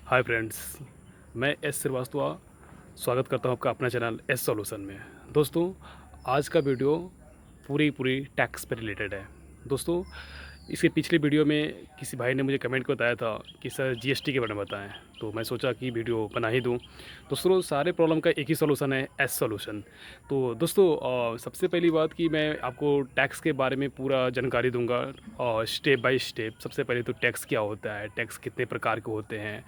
Hi friends, मैं S Srivastava स्वागत करता हूँ आपका अपना चैनल एस सॉल्यूशन में। दोस्तों, आज का वीडियो पूरी पूरी टैक्स पे रिलेटेड है। दोस्तों, इसके पिछले वीडियो में किसी भाई ने मुझे कमेंट को बताया था कि सर जीएसटी के बारे में बताएं, तो मैं सोचा कि वीडियो बना ही दूं। दोस्तों, सारे प्रॉब्लम का एक ही सॉल्यूशन है, एस सॉल्यूशन। तो दोस्तों, सबसे पहली बात कि मैं आपको टैक्स के बारे में पूरा जानकारी दूंगा और स्टेप बाय स्टेप। सबसे पहले तो टैक्स क्या होता है, टैक्स कितने प्रकार के होते हैं,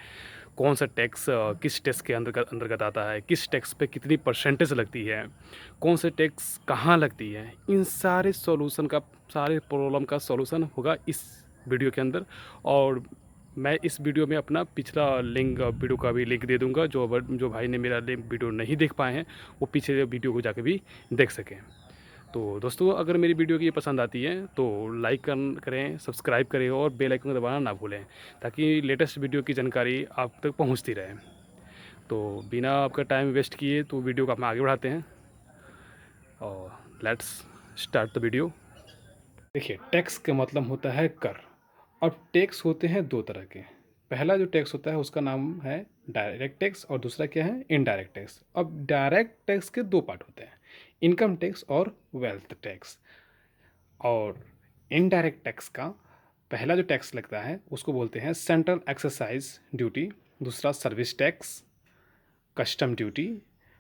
कौन सा टैक्स किस टैक्स के अंतर्गत आता है, किस टैक्स पे कितनी परसेंटेज लगती है, कौन से टैक्स कहाँ लगती है, इन सारे सॉल्यूशन का, सारे प्रॉब्लम का सॉल्यूशन होगा इस वीडियो के अंदर। और मैं इस वीडियो में अपना पिछला लिंक, वीडियो का भी लिंक दे दूंगा। जो भाई ने मेरा लिंक वीडियो नहीं देख पाए हैं, वो पिछले वीडियो को जाके भी देख सकें। तो दोस्तों, अगर मेरी वीडियो की पसंद आती है तो लाइक करें, सब्सक्राइब करें और बेल आइकन दबाना ना भूलें, ताकि लेटेस्ट वीडियो की जानकारी आप तक पहुंचती रहे। तो बिना आपका टाइम वेस्ट किए तो वीडियो को हम आगे बढ़ाते हैं और लेट्स स्टार्ट द वीडियो। देखिए, टैक्स का मतलब होता है कर। अब टैक्स होते हैं दो तरह के। पहला जो टैक्स होता है उसका नाम है डायरेक्ट टैक्स और दूसरा क्या है, इनडायरेक्ट टैक्स। अब डायरेक्ट टैक्स के दो पार्ट होते हैं, इनकम टैक्स और वेल्थ टैक्स। और इनडायरेक्ट टैक्स का पहला जो टैक्स लगता है उसको बोलते हैं सेंट्रल एक्साइज ड्यूटी, दूसरा service tax, custom duty,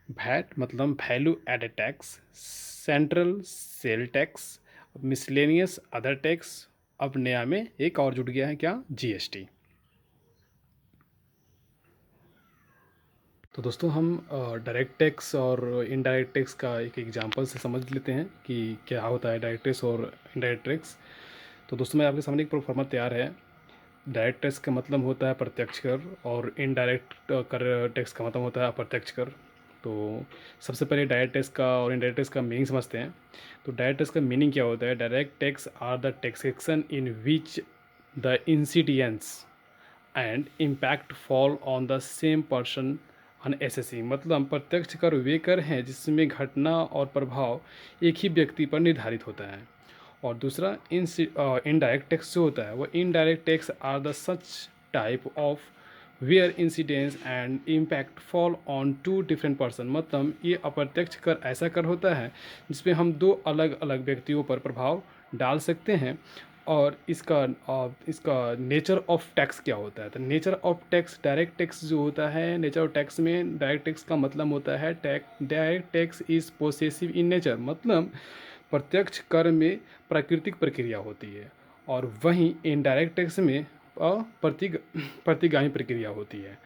VAT मतलब value added tax, central sale tax, miscellaneous other tax. अब नया में एक और जुड़ गया है, क्या, जीएसटी। तो दोस्तों, हम डायरेक्ट टैक्स और इनडायरेक्ट टैक्स का एक एग्जांपल से समझ लेते हैं कि क्या होता है डायरेक्ट टैक्स और इनडायरेक्ट टैक्स। तो दोस्तों, मैं आपके सामने एक प्रोफार्मा तैयार है। डायरेक्ट टैक्स का मतलब होता है प्रत्यक्ष कर और इनडायरेक्ट कर टैक्स का मतलब होता है अप्रत्यक्ष कर। तो सबसे पहले डायरेक्ट टैक्स का और इनडायरेक्ट टैक्स का मीनिंग समझते हैं। तो डायरेक्ट टैक्स का मीनिंग क्या होता है? Direct tax are the taxation in which the incidents and impact fall on the same person अनएसेसी। मतलब प्रत्यक्ष कर वे कर हैं जिसमें घटना और प्रभाव एक ही व्यक्ति पर निर्धारित होता है। और दूसरा इनडायरेक्ट टैक्स जो होता है वो indirect tax are the such type of where incidence and impact fall on two different person. मतलब ये अप्रत्यक्ष कर ऐसा कर होता है जिसमें हम दो अलग अलग व्यक्तियों पर प्रभाव डाल सकते हैं। और इसका नेचर ऑफ टैक्स क्या होता है? तो nature of tax, direct tax जो होता है, नेचर ऑफ टैक्स में डायरेक्ट टैक्स का मतलब होता है direct tax is possessive in nature. मतलब प्रत्यक्ष कर में प्राकृतिक प्रक्रिया होती है और वहीं इनडायरेक्ट टैक्स में प्रतिगामी प्रक्रिया होती है।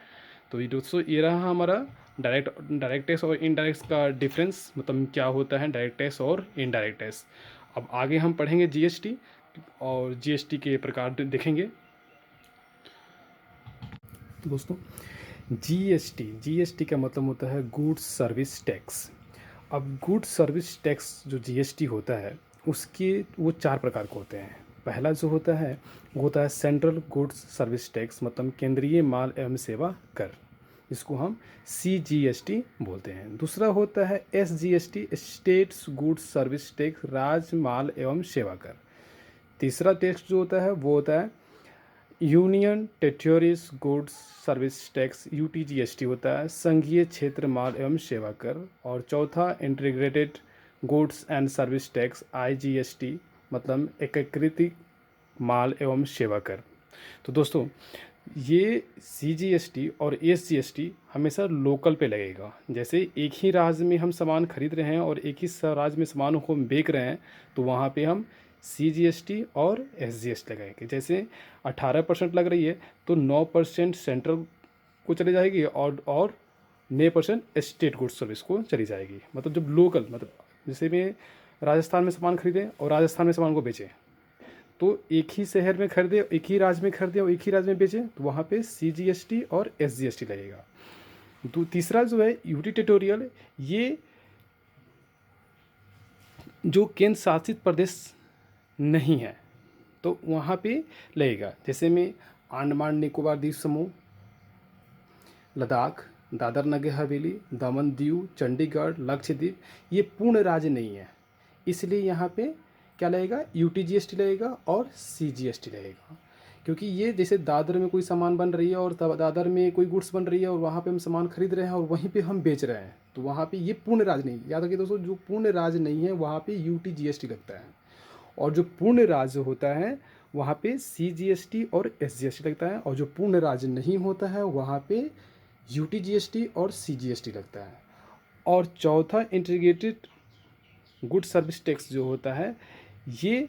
तो ये दोस्तों, ये रहा हमारा डायरेक्ट टैक्स और इनडायरेक्ट का डिफरेंस, मतलब क्या होता है डायरेक्ट टैक्स और इनडायरेक्ट टैक्स। अब आगे हम पढ़ेंगे जीएसटी और जीएसटी के प्रकार देखेंगे। तो दोस्तों, जीएसटी का मतलब होता है गुड्स सर्विस टैक्स। अब गुड्स सर्विस टैक्स जो जीएसटी होता है उसके वो चार प्रकार के होते हैं। पहला जो होता है वो होता है सेंट्रल गुड्स सर्विस टैक्स, मतलब केंद्रीय माल एवं सेवा कर, इसको हम सीजीएसटी बोलते हैं। दूसरा होता है SGST, states goods service tax, राज्य माल एवं सेवा कर। तीसरा टैक्स जो होता है वो होता है union territories goods service tax, UTGST होता है, संघीय क्षेत्र माल एवं सेवा कर। और चौथा integrated goods and service tax, IGST, मतलब एकीकृत माल एवं सेवा कर। तो दोस्तों, ये सीजीएसटी और एसजीएसटी हमेशा लोकल पे लगेगा। जैसे एक ही राज्य में हम सामान खरीद रहे हैं और एक ही राज्य में सामानों को हम बेच रहे हैं, तो वहाँ पे हम सीजीएसटी और एसजीएसटी लगाएंगे। जैसे 18% लग रही है तो 9% सेंट्रल को चली जाएगी और 9% स्टेट गुड्स सर्विस को चली जाएगी। मतलब जब लोकल, मतलब जैसे मैं राजस्थान में सामान खरीदें और राजस्थान में सामान को बेचें, तो एक ही शहर में खरीदे, एक ही राज्य में खरीदे और एक ही राज्य में बेचे, तो वहाँ पे सीजीएसटी और एसजीएसटी लगेगा। तो तीसरा जो है यूटी टेरिटोरियल, ये जो केंद्र शासित प्रदेश नहीं है तो वहाँ पे लगेगा। जैसे में अंडमान निकोबार द्वीप समूह, लद्दाख, दादर नगर हवेली, दमन दीव, चंडीगढ़, लक्षद्वीप, ये पूर्ण राज्य नहीं है, इसलिए यहाँ पे क्या लगेगा, यूटीजीएसटी लगेगा और सीजीएसटी लगेगा। क्योंकि ये जैसे दादर में कोई सामान बन रही है और दादर में कोई गुड्स बन रही है और वहाँ पे हम सामान खरीद रहे हैं और वहीं पे हम बेच रहे हैं, तो वहाँ पे ये पूर्ण राज्य नहीं। याद रखिए दोस्तों, जो पूर्ण राज्य नहीं है वहाँ पे यूटी जीएसटी लगता है, और जो पूर्ण राज्य होता है वहाँ पे सीजीएसटी और एसजीएसटी लगता है, और जो पूर्ण राज्य नहीं होता है वहाँ पे यूटी जीएसटी और सीजीएसटी लगता है। और चौथा, इंटीग्रेटेड गुड सर्विस टैक्स जो होता है, ये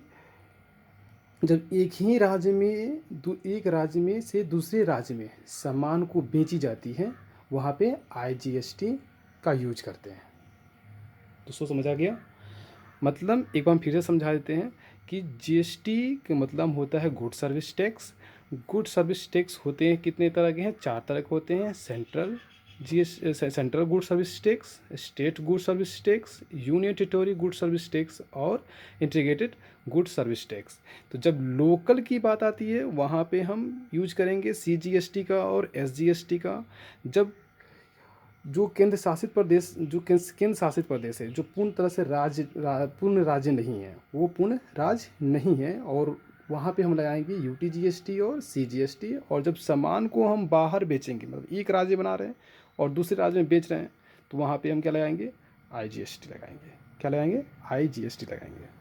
जब एक राज्य में से दूसरे राज्य में सामान को बेची जाती है, वहाँ पे आईजीएसटी का यूज करते हैं। दोस्तों समझ आ गया? मतलब एक बार फिर से समझा देते हैं कि जीएसटी का मतलब होता है good service tax. Good service tax होते हैं कितने तरह के हैं? 4 तरह के होते हैं। Central good service tax, state good service tax, union territory good service tax और इंटीग्रेटेड गुड सर्विस टैक्स। तो जब लोकल की बात आती है वहाँ पे हम यूज करेंगे सीजीएसटी का और एसजीएसटी का। जब जो केंद्र शासित प्रदेश है, जो पूर्ण तरह से पूर्ण राज्य नहीं है, वो पूर्ण राज्य नहीं है, और वहाँ पे हम लगाएंगे यूटी जीएसटी और सीजीएसटी। और जब सामान को हम बाहर बेचेंगे, मतलब एक राज्य बना रहे हैं और दूसरे राज्य में बेच रहे हैं, तो वहाँ पे हम क्या लगाएंगे? आईजीएसटी लगाएंगे। क्या लगाएंगे? आईजीएसटी लगाएंगे।